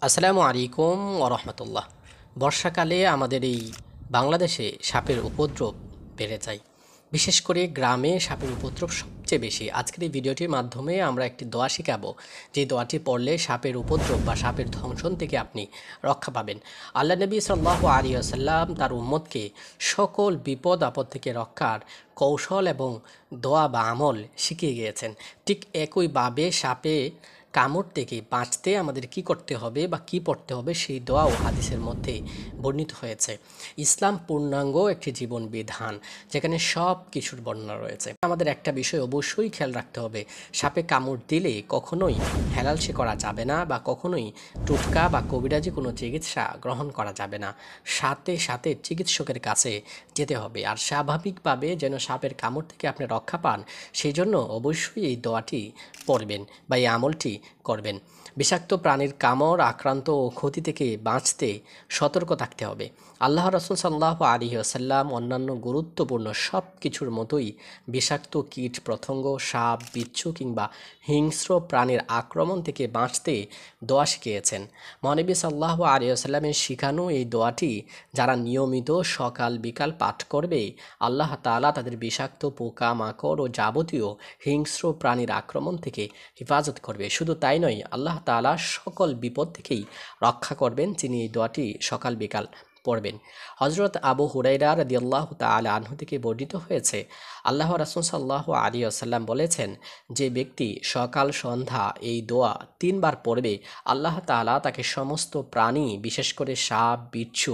আসসালামু আলাইকুম ওরহমতুল্লাহ। বর্ষাকালে আমাদের এই বাংলাদেশে সাপের উপদ্রব বেড়ে যায়। বিশেষ করে গ্রামে সাপের উপদ্রব সবচেয়ে বেশি। আজকের এই ভিডিওটির মাধ্যমে আমরা একটি দোয়া শেখাবো, যে দোয়াটি পড়লে সাপের উপদ্রব বা সাপের দংশন থেকে আপনি রক্ষা পাবেন। আল্লাহ নবী সাল্লাল্লাহু আলাইহি ওয়াসাল্লাম তার উম্মতকে সকল বিপদ আপদ থেকে রক্ষার কৌশল এবং দোয়া বা আমল শিখিয়ে গিয়েছেন। ঠিক একইভাবে সাপে কামড় থেকে বাঁচতে আমাদের কি করতে হবে বা কি পড়তে হবে সেই দোয়া ও হাদিসের মধ্যে বর্ণিত হয়েছে। ইসলাম পূর্ণাঙ্গ একটি জীবন বিধান, যেখানে সব কিছুর বর্ণনা রয়েছে। আমাদের একটা বিষয় অবশ্যই খেয়াল রাখতে হবে, সাপে কামড় দিলে কখনোই হেলালসি করা যাবে না বা কখনোই টোটকা বা কবিরাজি কোনো চিকিৎসা গ্রহণ করা যাবে না। সাথে সাথে চিকিৎসকের কাছে যেতে হবে। আর স্বাভাবিকভাবে যেন সাপের কামড় থেকে আপনি রক্ষা পান, সেই জন্য অবশ্যই এই দোয়াটি পড়বেন বা এই আমলটি করবেন। বিষাক্ত প্রাণীর কামড়, আক্রান্ত ও ক্ষতি থেকে বাঁচতে সতর্ক থাকতে হবে। আল্লাহ রাসূল সাল্লাল্লাহু আলাইহি ওয়াসাল্লাম অন্যান্য গুরুত্বপূর্ণ সব কিছুর মতোই বিষাক্ত কীট পতঙ্গ, সাপ, বিচ্ছু কিংবা হিংস্র প্রাণীর আক্রমণ থেকে বাঁচতে দোয়া শিখিয়েছেন। মহানবী সাল্লাল্লাহু আলাইহি ওয়াসাল্লামের শিখানো এই দোয়াটি যারা নিয়মিত সকাল বিকাল পাঠ করবে, আল্লাহ তাআলা তাদের বিষাক্ত পোকা মাকড় ও যাবতীয় হিংস্র প্রাণীর আক্রমণ থেকে হেফাজত করবে। শুধু তাই নয়, আল্লাহ তাআলা সকল বিপদ থেকেই রক্ষা করবেন যিনি এই দোয়াটি সকাল বিকাল পড়বেন। হযরত আবু হুরায়রা রাদিয়াল্লাহু তাআলা আনহু থেকে বর্ণিত হয়েছে, আল্লাহ রাসূল সাল্লাল্লাহু আলাইহি ওয়াসাল্লাম বলেছেন, যে ব্যক্তি সকাল সন্ধ্যা এই দোয়া ৩ বার পড়বে, আল্লাহ তাআলা তাকে সমস্ত প্রাণী, বিশেষ করে সাপ, বিচ্ছু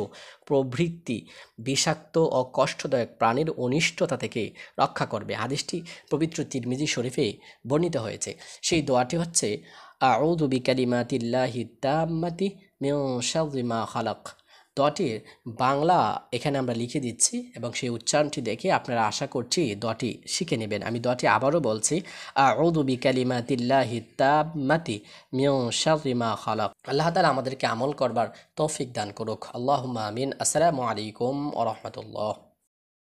প্রভৃতি বিষাক্ত ও কষ্টদায়ক প্রাণীর অনিষ্টতা থেকে রক্ষা করবে। হাদিসটি পবিত্র তিরমিজি শরীফে বর্ণিত হয়েছে। সেই দোয়াটি হচ্ছে, আউযু বিকালিমাতিল্লাহি তাম্মাতি মিন শাররি মা খালাক। দোয়াটির বাংলা এখানে আমরা লিখে দিচ্ছি এবং সেই উচ্চারণটি দেখে আপনারা আশা করছি দোয়াটি শিখে নেবেন। আমি দোয়াটি আবারও বলছি, আউযু বিকালিমাতিল্লাহি তাম্মাতি মিন শাররি মা খালাক। আল্লাহ তাআলা আমাদেরকে আমল করবার তৌফিক দান করুক। আল্লাহুম্মা আমিন। আসসালামু আলাইকুম ওয়া রাহমাতুল্লাহ।